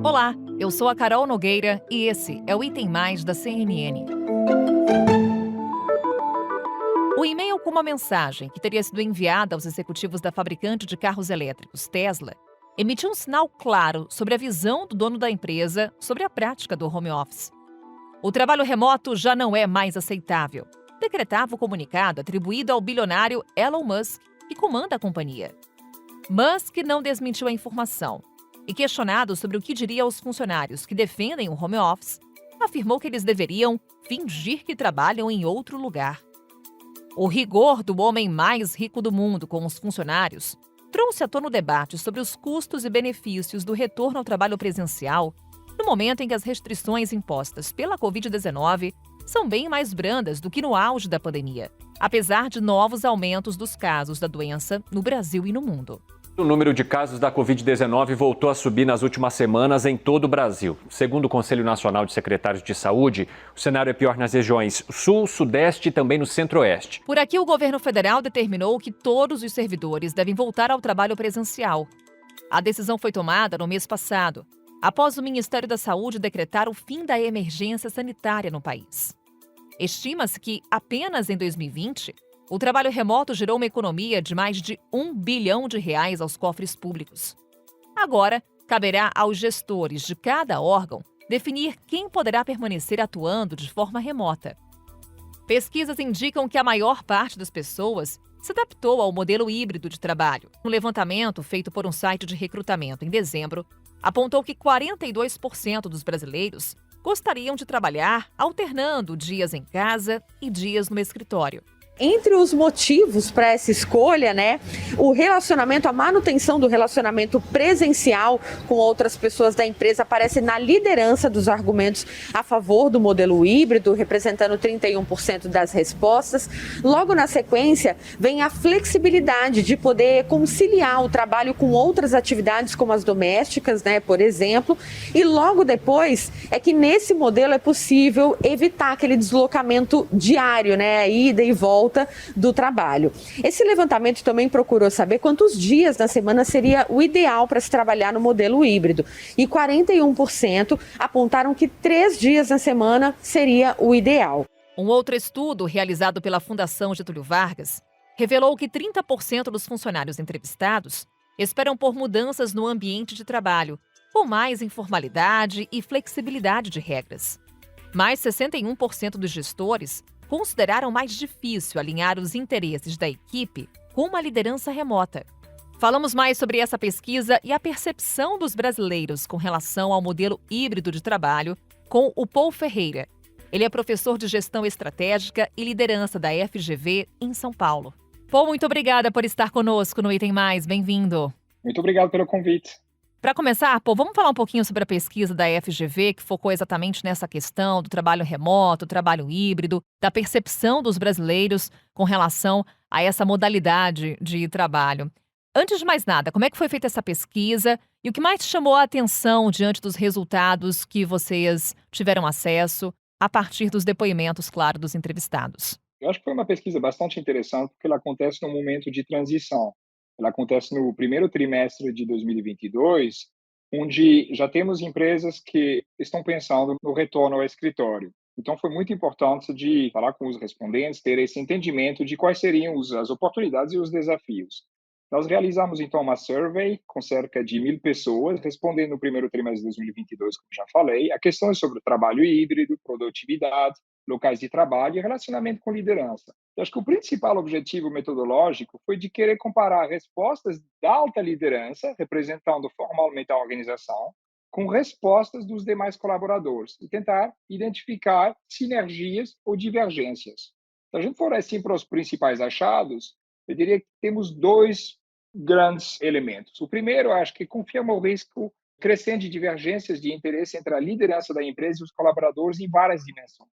Olá, eu sou a Carol Nogueira e esse é o Item Mais da CNN. O e-mail com uma mensagem que teria sido enviada aos executivos da fabricante de carros elétricos, Tesla, emitiu um sinal claro sobre a visão do dono da empresa sobre a prática do home office. O trabalho remoto já não é mais aceitável, decretava o comunicado atribuído ao bilionário Elon Musk, que comanda a companhia. Musk não desmentiu a informação e, questionado sobre o que diria aos funcionários que defendem o home office, afirmou que eles deveriam fingir que trabalham em outro lugar. O rigor do homem mais rico do mundo com os funcionários trouxe à tona o debate sobre os custos e benefícios do retorno ao trabalho presencial, no momento em que as restrições impostas pela Covid-19 são bem mais brandas do que no auge da pandemia, apesar de novos aumentos dos casos da doença no Brasil e no mundo. O número de casos da Covid-19 voltou a subir nas últimas semanas em todo o Brasil. Segundo o Conselho Nacional de Secretários de Saúde, o cenário é pior nas regiões Sul, Sudeste e também no Centro-Oeste. Por aqui, o governo federal determinou que todos os servidores devem voltar ao trabalho presencial. A decisão foi tomada no mês passado, após o Ministério da Saúde decretar o fim da emergência sanitária no país. Estima-se que, apenas em 2020, o trabalho remoto gerou uma economia de mais de R$ 1 bilhão aos cofres públicos. Agora, caberá aos gestores de cada órgão definir quem poderá permanecer atuando de forma remota. Pesquisas indicam que a maior parte das pessoas se adaptou ao modelo híbrido de trabalho. Um levantamento feito por um site de recrutamento em dezembro apontou que 42% dos brasileiros gostariam de trabalhar alternando dias em casa e dias no escritório. Entre os motivos para essa escolha, o relacionamento, a manutenção do relacionamento presencial com outras pessoas da empresa aparece na liderança dos argumentos a favor do modelo híbrido, representando 31% das respostas. Logo na sequência, vem a flexibilidade de poder conciliar o trabalho com outras atividades, como as domésticas, por exemplo. E logo depois é que nesse modelo é possível evitar aquele deslocamento diário, a ida e volta do trabalho. Esse levantamento também procurou saber quantos dias na semana seria o ideal para se trabalhar no modelo híbrido. E 41% apontaram que 3 dias na semana seria o ideal. Um outro estudo realizado pela Fundação Getúlio Vargas revelou que 30% dos funcionários entrevistados esperam por mudanças no ambiente de trabalho, com mais informalidade e flexibilidade de regras. Mais 61% dos gestores consideraram mais difícil alinhar os interesses da equipe com uma liderança remota. Falamos mais sobre essa pesquisa e a percepção dos brasileiros com relação ao modelo híbrido de trabalho com o Paul Ferreira. Ele é professor de Gestão Estratégica e Liderança da FGV em São Paulo. Paul, muito obrigada por estar conosco no Item Mais. Bem-vindo. Muito obrigado pelo convite. Para começar, vamos falar um pouquinho sobre a pesquisa da FGV, que focou exatamente nessa questão do trabalho remoto, trabalho híbrido, da percepção dos brasileiros com relação a essa modalidade de trabalho. Antes de mais nada, como é que foi feita essa pesquisa e o que mais chamou a atenção diante dos resultados que vocês tiveram acesso a partir dos depoimentos, claro, dos entrevistados? Eu acho que foi uma pesquisa bastante interessante porque ela acontece num momento de transição. Ela acontece no primeiro trimestre de 2022, onde já temos empresas que estão pensando no retorno ao escritório. Então, foi muito importante de falar com os respondentes, ter esse entendimento de quais seriam as oportunidades e os desafios. Nós realizamos, então, uma survey com cerca de 1.000 pessoas, respondendo no primeiro trimestre de 2022, como já falei, a questões sobre o trabalho híbrido, produtividade, locais de trabalho e relacionamento com liderança. Eu acho que o principal objetivo metodológico foi de querer comparar respostas da alta liderança, representando formalmente a organização, com respostas dos demais colaboradores e tentar identificar sinergias ou divergências. Se a gente for assim para os principais achados, eu diria que temos 2 grandes elementos. O primeiro, acho que confirma o risco crescente de divergências de interesse entre a liderança da empresa e os colaboradores em várias dimensões.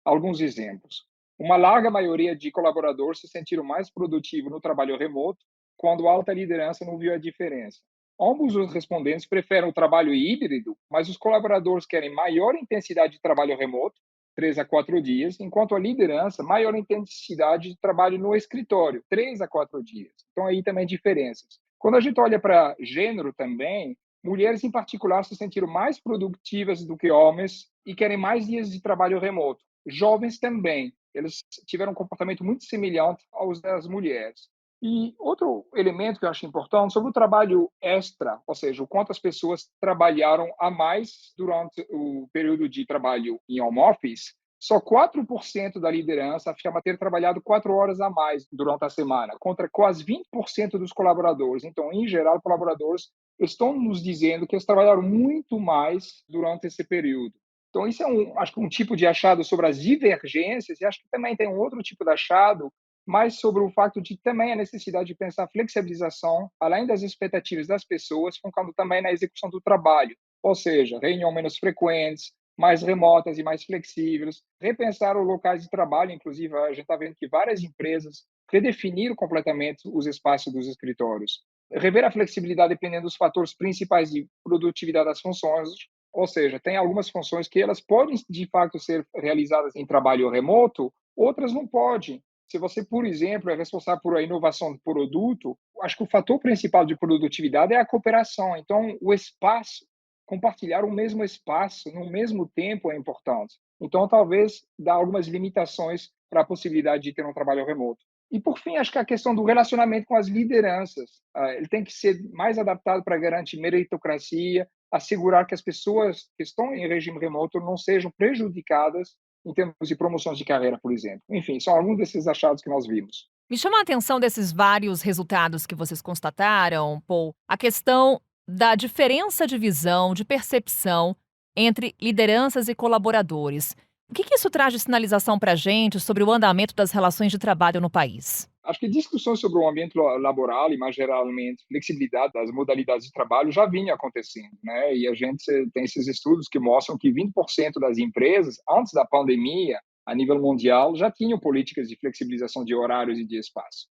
Alguns exemplos. Uma larga maioria de colaboradores se sentiram mais produtivos no trabalho remoto quando a alta liderança não viu a diferença. Ambos os respondentes preferem o trabalho híbrido, mas os colaboradores querem maior intensidade de trabalho remoto, 3 a 4 dias, enquanto a liderança, maior intensidade de trabalho no escritório, 3 a 4 dias. Então, aí também diferenças. Quando a gente olha para gênero também, mulheres em particular se sentiram mais produtivas do que homens e querem mais dias de trabalho remoto. Jovens também, eles tiveram um comportamento muito semelhante aos das mulheres. E outro elemento que eu acho importante sobre o trabalho extra, ou seja, o quanto as pessoas trabalharam a mais durante o período de trabalho em home office, só 4% da liderança afirma ter trabalhado 4 horas a mais durante a semana, contra quase 20% dos colaboradores. Então, em geral, colaboradores estão nos dizendo que eles trabalharam muito mais durante esse período. Então, isso é acho que um tipo de achado sobre as divergências, e acho que também tem um outro tipo de achado mas sobre o fato de também a necessidade de pensar a flexibilização, além das expectativas das pessoas, focando também na execução do trabalho, ou seja, reuniões menos frequentes, mais remotas e mais flexíveis, repensar os locais de trabalho, inclusive a gente está vendo que várias empresas redefiniram completamente os espaços dos escritórios, rever a flexibilidade dependendo dos fatores principais de produtividade das funções, ou seja, tem algumas funções que elas podem de fato ser realizadas em trabalho remoto, outras não podem. Se você, por exemplo, é responsável por a inovação do produto, acho que o fator principal de produtividade é a cooperação. Então, o espaço, compartilhar o mesmo espaço no mesmo tempo é importante. Então, talvez dá algumas limitações para a possibilidade de ter um trabalho remoto. E, por fim, acho que a questão do relacionamento com as lideranças. Ele tem que ser mais adaptado para garantir meritocracia, assegurar que as pessoas que estão em regime remoto não sejam prejudicadas em termos de promoções de carreira, por exemplo. Enfim, são alguns desses achados que nós vimos. Me chama a atenção desses vários resultados que vocês constataram, Paul, a questão da diferença de visão, de percepção entre lideranças e colaboradores. O que isso traz de sinalização para a gente sobre o andamento das relações de trabalho no país? Acho que discussões sobre o ambiente laboral e, mais geralmente, flexibilidade das modalidades de trabalho já vinha acontecendo, né? E a gente tem esses estudos que mostram que 20% das empresas, antes da pandemia, a nível mundial, já tinham políticas de flexibilização de horários e de espaço.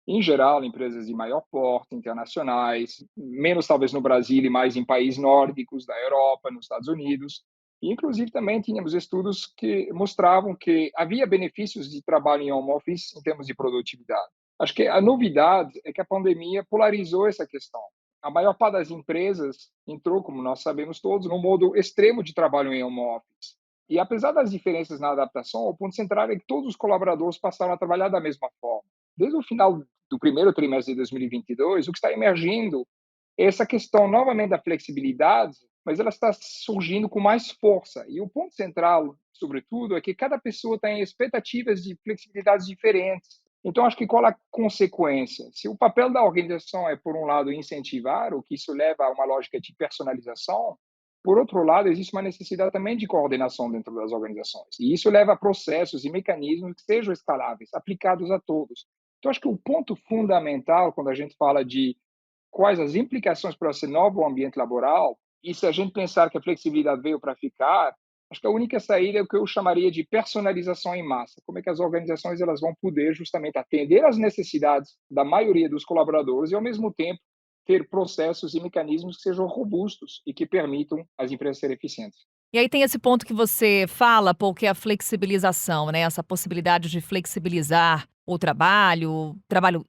Em geral, empresas de maior porte, internacionais, menos talvez no Brasil e mais em países nórdicos, da Europa, nos Estados Unidos. E, inclusive, também tínhamos estudos que mostravam que havia benefícios de trabalho em home office em termos de produtividade. Acho que a novidade é que a pandemia polarizou essa questão. A maior parte das empresas entrou, como nós sabemos todos, no modo extremo de trabalho em home office. E apesar das diferenças na adaptação, o ponto central é que todos os colaboradores passaram a trabalhar da mesma forma. Desde o final do primeiro trimestre de 2022, o que está emergindo é essa questão novamente da flexibilidade, mas ela está surgindo com mais força. E o ponto central, sobretudo, é que cada pessoa tem expectativas de flexibilidades diferentes. Então, acho que qual a consequência? Se o papel da organização é, por um lado, incentivar, o que isso leva a uma lógica de personalização, por outro lado, existe uma necessidade também de coordenação dentro das organizações. E isso leva a processos e mecanismos que sejam escaláveis, aplicados a todos. Então, acho que o ponto fundamental, quando a gente fala de quais as implicações para esse novo ambiente laboral, e se a gente pensar que a flexibilidade veio para ficar, acho que a única saída é o que eu chamaria de personalização em massa. Como é que as organizações elas vão poder justamente atender às necessidades da maioria dos colaboradores e, ao mesmo tempo, ter processos e mecanismos que sejam robustos e que permitam as empresas serem eficientes. E aí tem esse ponto que você fala, Paul, que é a flexibilização, né? Essa possibilidade de flexibilizar o trabalho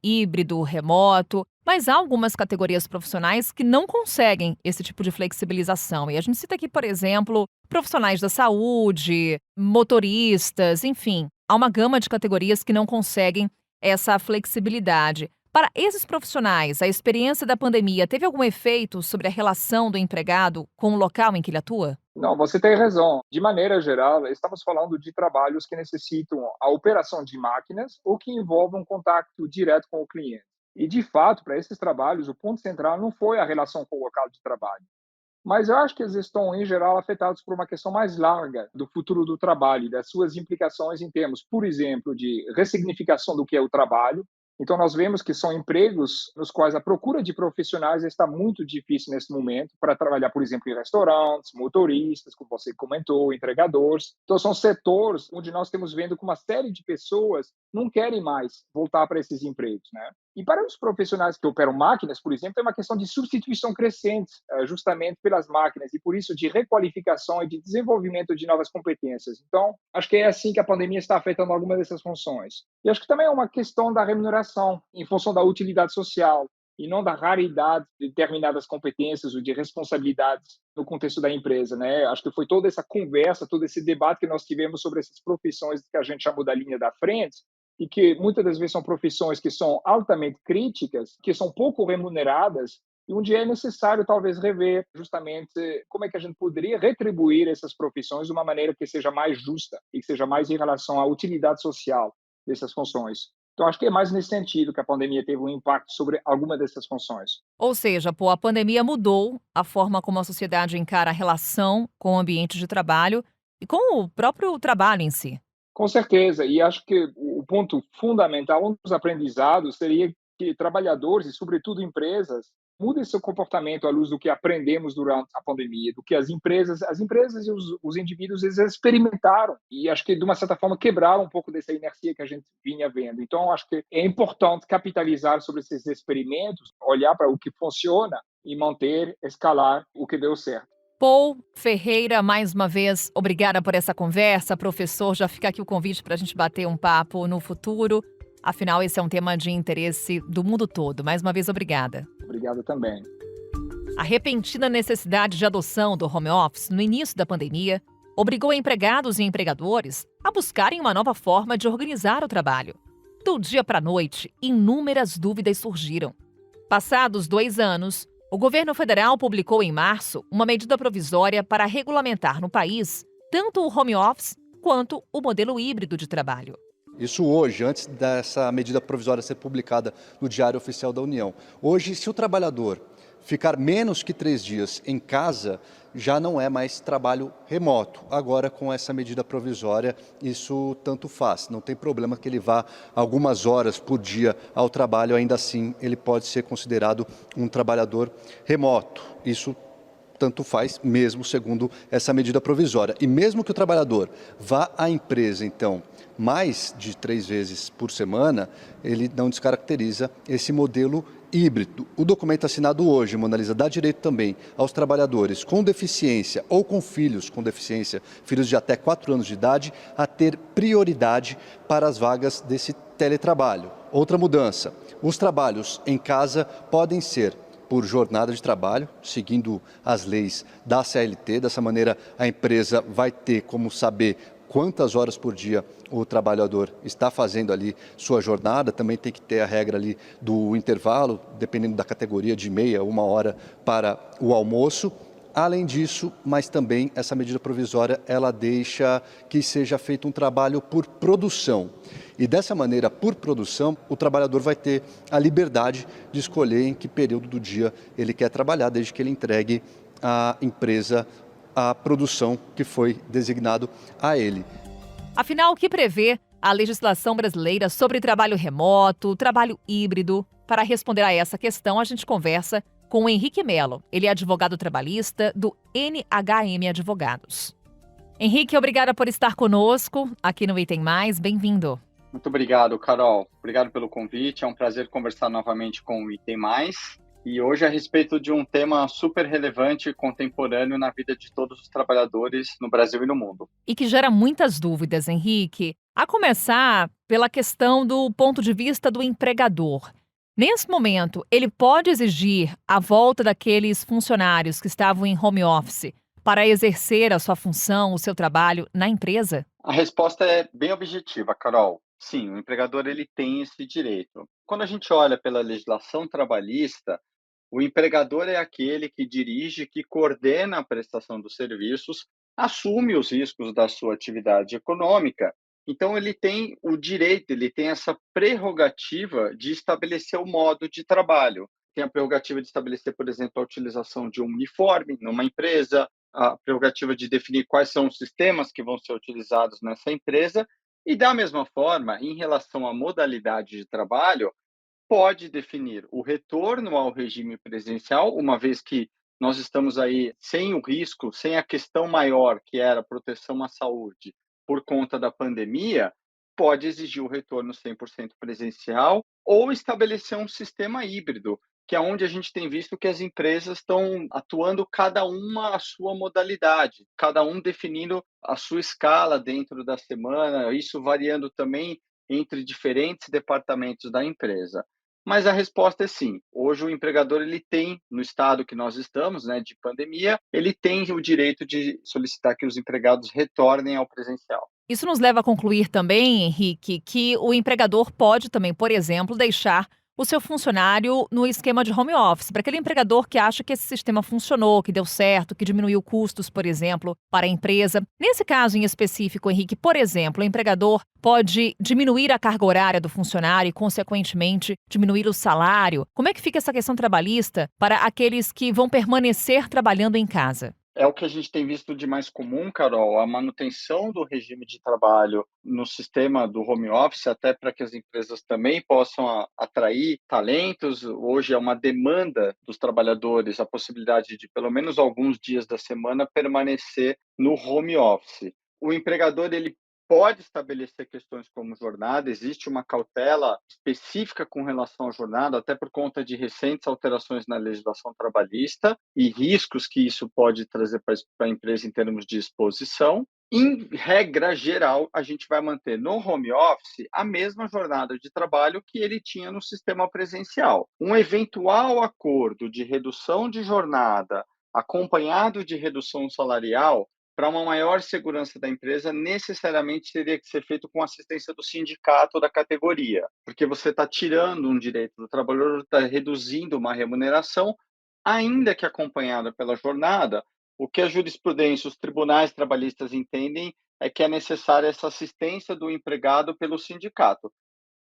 híbrido, remoto. Mas há algumas categorias profissionais que não conseguem esse tipo de flexibilização. E a gente cita aqui, por exemplo, profissionais da saúde, motoristas, enfim. Há uma gama de categorias que não conseguem essa flexibilidade. Para esses profissionais, a experiência da pandemia teve algum efeito sobre a relação do empregado com o local em que ele atua? Não, você tem razão. De maneira geral, estamos falando de trabalhos que necessitam a operação de máquinas ou que envolvam um contato direto com o cliente. E, de fato, para esses trabalhos, o ponto central não foi a relação com o local de trabalho. Mas eu acho que eles estão, em geral, afetados por uma questão mais larga do futuro do trabalho e das suas implicações em termos, por exemplo, de ressignificação do que é o trabalho. Então, nós vemos que são empregos nos quais a procura de profissionais está muito difícil nesse momento para trabalhar, por exemplo, em restaurantes, motoristas, como você comentou, entregadores. Então, são setores onde nós estamos vendo que uma série de pessoas não querem mais voltar para esses empregos, né? E para os profissionais que operam máquinas, por exemplo, é uma questão de substituição crescente, justamente pelas máquinas, e por isso de requalificação e de desenvolvimento de novas competências. Então, acho que é assim que a pandemia está afetando algumas dessas funções. E acho que também é uma questão da remuneração, em função da utilidade social. e não da raridade de determinadas competências ou de responsabilidades no contexto da empresa, né? Acho que foi toda essa conversa, todo esse debate que nós tivemos sobre essas profissões que a gente chamou da linha da frente, e que muitas das vezes são profissões que são altamente críticas, que são pouco remuneradas, e onde é necessário talvez rever justamente como é que a gente poderia retribuir essas profissões de uma maneira que seja mais justa e que seja mais em relação à utilidade social dessas funções. Então, acho que é mais nesse sentido que a pandemia teve um impacto sobre alguma dessas funções. Ou seja, a pandemia mudou a forma como a sociedade encara a relação com o ambiente de trabalho e com o próprio trabalho em si. Com certeza, e acho que o ponto fundamental, um dos aprendizados seria que trabalhadores e, sobretudo, empresas mudem seu comportamento à luz do que aprendemos durante a pandemia, do que as empresas e os indivíduos eles experimentaram e acho que de uma certa forma quebraram um pouco dessa inercia que a gente vinha vendo. Então acho que é importante capitalizar sobre esses experimentos, olhar para o que funciona e manter, escalar o que deu certo. Paul Ferreira, mais uma vez, obrigada por essa conversa. Professor, já fica aqui o convite para a gente bater um papo no futuro. Afinal, esse é um tema de interesse do mundo todo. Mais uma vez, obrigada. Obrigado também. A repentina necessidade de adoção do home office no início da pandemia obrigou empregados e empregadores a buscarem uma nova forma de organizar o trabalho. Do dia para a noite, inúmeras dúvidas surgiram. Passados 2 anos, o governo federal publicou em março uma medida provisória para regulamentar no país tanto o home office quanto o modelo híbrido de trabalho. Isso hoje, antes dessa medida provisória ser publicada no Diário Oficial da União. Hoje, se o trabalhador ficar menos que 3 dias em casa, já não é mais trabalho remoto. Agora, com essa medida provisória, isso tanto faz. Não tem problema que ele vá algumas horas por dia ao trabalho, ainda assim ele pode ser considerado um trabalhador remoto. Isso tanto faz, mesmo segundo essa medida provisória. E mesmo que o trabalhador vá à empresa, então, mais de 3 vezes por semana, ele não descaracteriza esse modelo híbrido. O documento assinado hoje, Mona Lisa, dá direito também aos trabalhadores com deficiência ou com filhos com deficiência, filhos de até 4 anos de idade, a ter prioridade para as vagas desse teletrabalho. Outra mudança, os trabalhos em casa podem ser por jornada de trabalho, seguindo as leis da CLT. Dessa maneira, a empresa vai ter como saber quantas horas por dia o trabalhador está fazendo ali sua jornada. Também tem que ter a regra ali do intervalo, dependendo da categoria, de meia, 1 hora para o almoço. Além disso, mas também essa medida provisória, ela deixa que seja feito um trabalho por produção. E dessa maneira, por produção, o trabalhador vai ter a liberdade de escolher em que período do dia ele quer trabalhar, desde que ele entregue à empresa a produção que foi designado a ele. Afinal, o que prevê a legislação brasileira sobre trabalho remoto, trabalho híbrido? Para responder a essa questão, a gente conversa com o Henrique Melo. Ele é advogado trabalhista do NHM Advogados. Henrique, obrigada por estar conosco aqui no Item Mais. Bem-vindo. Muito obrigado, Carol. Obrigado pelo convite. É um prazer conversar novamente com o Item Mais. E hoje a respeito de um tema super relevante e contemporâneo na vida de todos os trabalhadores no Brasil e no mundo. E que gera muitas dúvidas, Henrique. A começar pela questão do ponto de vista do empregador. Nesse momento, ele pode exigir a volta daqueles funcionários que estavam em home office para exercer a sua função, o seu trabalho na empresa? A resposta é bem objetiva, Carol. Sim, o empregador ele tem esse direito. Quando a gente olha pela legislação trabalhista, o empregador é aquele que dirige, que coordena a prestação dos serviços, assume os riscos da sua atividade econômica. Então, ele tem o direito, ele tem essa prerrogativa de estabelecer o modo de trabalho. Tem a prerrogativa de estabelecer, por exemplo, a utilização de um uniforme numa empresa, a prerrogativa de definir quais são os sistemas que vão ser utilizados nessa empresa e, da mesma forma, em relação à modalidade de trabalho, pode definir o retorno ao regime presencial, uma vez que nós estamos aí sem o risco, sem a questão maior, que era a proteção à saúde, por conta da pandemia, pode exigir o retorno 100% presencial ou estabelecer um sistema híbrido, que é onde a gente tem visto que as empresas estão atuando cada uma a sua modalidade, cada um definindo a sua escala dentro da semana, isso variando também entre diferentes departamentos da empresa. Mas a resposta é sim. Hoje o empregador ele tem, no estado que nós estamos, né, de pandemia, ele tem o direito de solicitar que os empregados retornem ao presencial. Isso nos leva a concluir também, Henrique, que o empregador pode também, por exemplo, deixar o seu funcionário no esquema de home office, para aquele empregador que acha que esse sistema funcionou, que deu certo, que diminuiu custos, por exemplo, para a empresa. Nesse caso em específico, Henrique, por exemplo, o empregador pode diminuir a carga horária do funcionário e, consequentemente, diminuir o salário. Como é que fica essa questão trabalhista para aqueles que vão permanecer trabalhando em casa? É o que a gente tem visto de mais comum, Carol, a manutenção do regime de trabalho no sistema do home office, até para que as empresas também possam atrair talentos. Hoje é uma demanda dos trabalhadores a possibilidade de, pelo menos alguns dias da semana, permanecer no home office. O empregador ele pode estabelecer questões como jornada, existe uma cautela específica com relação à jornada, até por conta de recentes alterações na legislação trabalhista e riscos que isso pode trazer para a empresa em termos de exposição. Em regra geral, a gente vai manter no home office a mesma jornada de trabalho que ele tinha no sistema presencial. Um eventual acordo de redução de jornada acompanhado de redução salarial para uma maior segurança da empresa, necessariamente teria que ser feito com assistência do sindicato da categoria, porque você está tirando um direito do trabalhador, está reduzindo uma remuneração, ainda que acompanhada pela jornada. O que a jurisprudência, os tribunais trabalhistas entendem é que é necessária essa assistência do empregado pelo sindicato.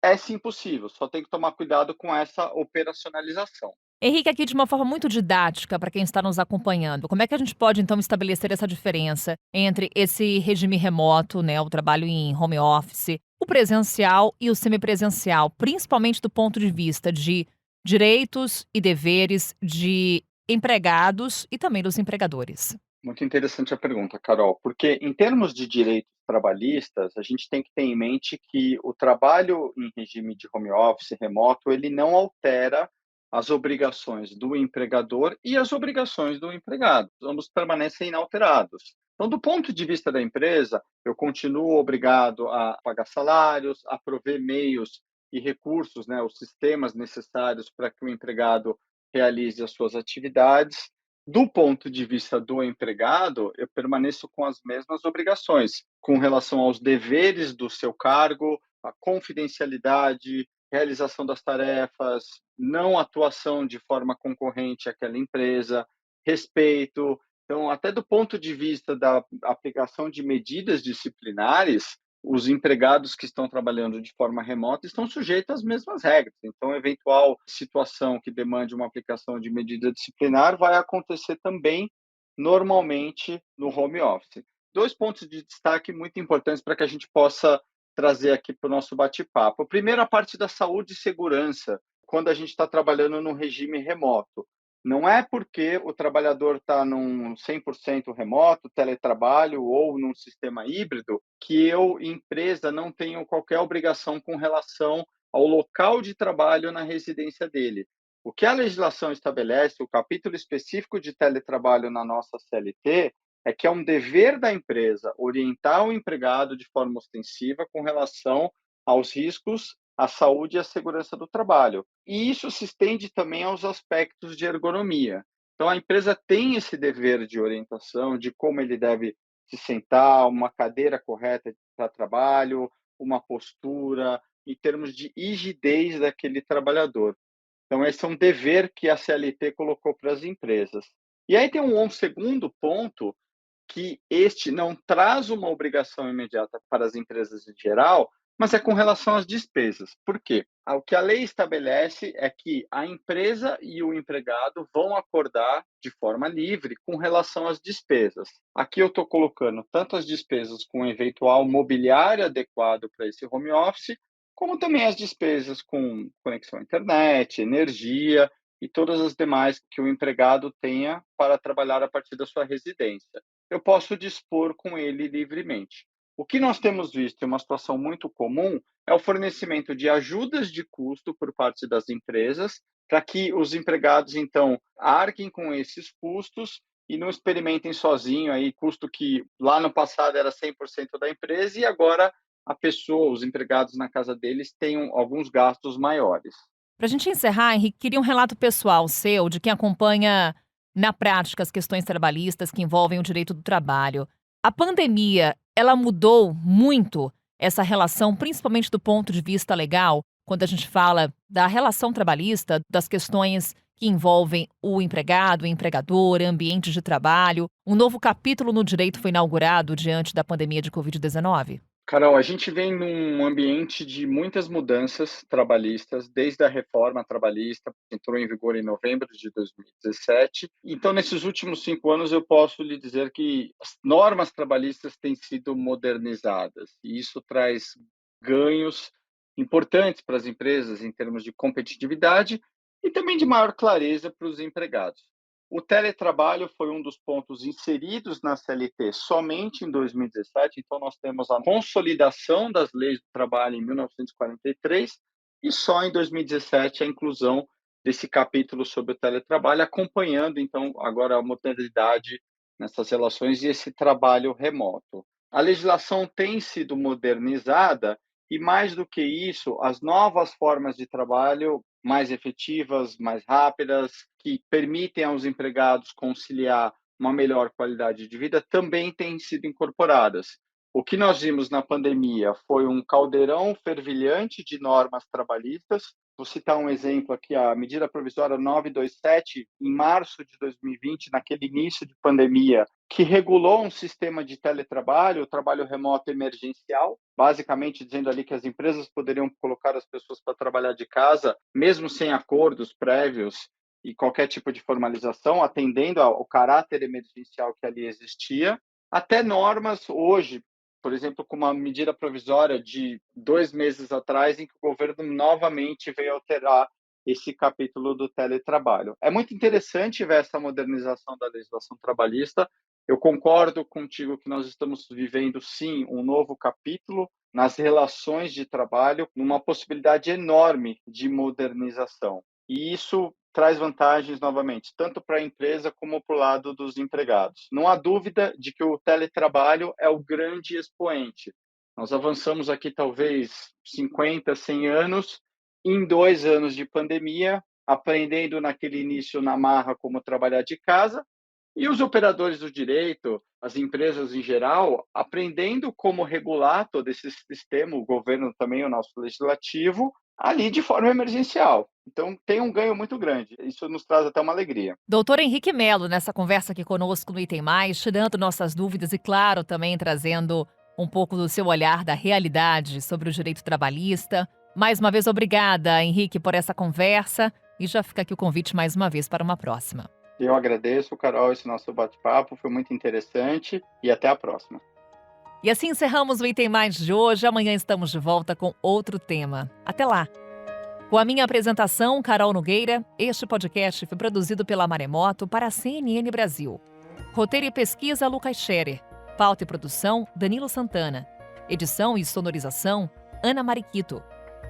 É sim possível, só tem que tomar cuidado com essa operacionalização. Henrique, aqui de uma forma muito didática para quem está nos acompanhando, como é que a gente pode então estabelecer essa diferença entre esse regime remoto, né, o trabalho em home office, o presencial e o semipresencial, principalmente do ponto de vista de direitos e deveres de empregados e também dos empregadores? Muito interessante a pergunta, Carol, porque em termos de direitos trabalhistas, a gente tem que ter em mente que o trabalho em regime de home office remoto, ele não altera as obrigações do empregador e as obrigações do empregado. Ambos permanecem inalterados. Então, do ponto de vista da empresa, eu continuo obrigado a pagar salários, a prover meios e recursos, né, os sistemas necessários para que o empregado realize as suas atividades. Do ponto de vista do empregado, eu permaneço com as mesmas obrigações, com relação aos deveres do seu cargo, a confidencialidade, realização das tarefas, não atuação de forma concorrente àquela empresa, respeito. Então, até do ponto de vista da aplicação de medidas disciplinares, os empregados que estão trabalhando de forma remota estão sujeitos às mesmas regras. Então, eventual situação que demande uma aplicação de medida disciplinar vai acontecer também normalmente no home office. Dois pontos de destaque muito importantes para que a gente possa trazer aqui para o nosso bate-papo. Primeiro, a parte da saúde e segurança, quando a gente está trabalhando no regime remoto. Não é porque o trabalhador está num 100% remoto, teletrabalho ou num sistema híbrido, que eu, empresa, não tenho qualquer obrigação com relação ao local de trabalho na residência dele. O que a legislação estabelece, o capítulo específico de teletrabalho na nossa CLT, é que é um dever da empresa orientar o empregado de forma ostensiva com relação aos riscos à saúde e à segurança do trabalho. E isso se estende também aos aspectos de ergonomia. Então, a empresa tem esse dever de orientação de como ele deve se sentar, uma cadeira correta para trabalho, uma postura, em termos de rigidez daquele trabalhador. Então, esse é um dever que a CLT colocou para as empresas. E aí tem um segundo ponto, que este não traz uma obrigação imediata para as empresas em geral, mas é com relação às despesas. Por quê? O que a lei estabelece é que a empresa e o empregado vão acordar de forma livre com relação às despesas. Aqui eu estou colocando tanto as despesas com eventual mobiliário adequado para esse home office, como também as despesas com conexão à internet, energia e todas as demais que o empregado tenha para trabalhar a partir da sua residência. Eu posso dispor com ele livremente. O que nós temos visto, uma situação muito comum, é o fornecimento de ajudas de custo por parte das empresas, para que os empregados, então, arquem com esses custos e não experimentem sozinho aí custo que lá no passado era 100% da empresa e agora a pessoa, os empregados na casa deles, tenham alguns gastos maiores. Para a gente encerrar, Henrique, queria um relato pessoal seu de quem acompanha na prática as questões trabalhistas que envolvem o direito do trabalho. A pandemia, ela mudou muito essa relação, principalmente do ponto de vista legal, quando a gente fala da relação trabalhista, das questões que envolvem o empregado, o empregador, ambientes de trabalho. Um novo capítulo no direito foi inaugurado diante da pandemia de Covid-19. Carol, a gente vem num ambiente de muitas mudanças trabalhistas, desde a reforma trabalhista, que entrou em vigor em novembro de 2017. Então, nesses últimos 5 anos, eu posso lhe dizer que as normas trabalhistas têm sido modernizadas, e isso traz ganhos importantes para as empresas em termos de competitividade e também de maior clareza para os empregados. O teletrabalho foi um dos pontos inseridos na CLT somente em 2017, então nós temos a consolidação das leis do trabalho em 1943 e só em 2017 a inclusão desse capítulo sobre o teletrabalho, acompanhando então agora a modernidade nessas relações e esse trabalho remoto. A legislação tem sido modernizada e, mais do que isso, as novas formas de trabalho mais efetivas, mais rápidas, que permitem aos empregados conciliar uma melhor qualidade de vida, também têm sido incorporadas. O que nós vimos na pandemia foi um caldeirão fervilhante de normas trabalhistas. Vou citar um exemplo aqui, a medida provisória 927, em março de 2020, naquele início de pandemia, que regulou um sistema de teletrabalho, o trabalho remoto emergencial, basicamente dizendo ali que as empresas poderiam colocar as pessoas para trabalhar de casa, mesmo sem acordos prévios e qualquer tipo de formalização, atendendo ao caráter emergencial que ali existia, até normas hoje, por exemplo, com uma medida provisória de 2 meses atrás, em que o governo novamente veio alterar esse capítulo do teletrabalho. É muito interessante ver essa modernização da legislação trabalhista. Eu concordo contigo que nós estamos vivendo, sim, um novo capítulo nas relações de trabalho, numa possibilidade enorme de modernização. E isso traz vantagens, novamente, tanto para a empresa como para o lado dos empregados. Não há dúvida de que o teletrabalho é o grande expoente. Nós avançamos aqui, talvez, 50, 100 anos, em 2 anos de pandemia, aprendendo naquele início na marra como trabalhar de casa, e os operadores do direito, as empresas em geral, aprendendo como regular todo esse sistema, o governo também, o nosso legislativo, ali de forma emergencial. Então, tem um ganho muito grande. Isso nos traz até uma alegria. Doutor Henrique Melo, nessa conversa aqui conosco no Item Mais, tirando nossas dúvidas e, claro, também trazendo um pouco do seu olhar da realidade sobre o direito trabalhista. Mais uma vez, obrigada, Henrique, por essa conversa. E já fica aqui o convite mais uma vez para uma próxima. Eu agradeço, Carol, esse nosso bate-papo. Foi muito interessante e até a próxima. E assim encerramos o Item Mais de hoje. Amanhã estamos de volta com outro tema. Até lá! Com a minha apresentação, Carol Nogueira, este podcast foi produzido pela Maremoto para a CNN Brasil. Roteiro e pesquisa, Lucas Scherer. Pauta e produção, Danilo Santana. Edição e sonorização, Ana Mariquito.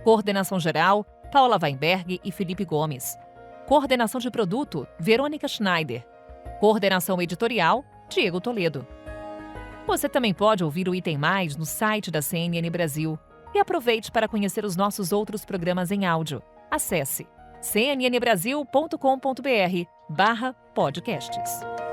Coordenação geral, Paula Weinberg e Felipe Gomes. Coordenação de produto, Verônica Schneider. Coordenação editorial, Diego Toledo. Você também pode ouvir o Item Mais no site da CNN Brasil. E aproveite para conhecer os nossos outros programas em áudio. Acesse cnnbrasil.com.br/podcasts.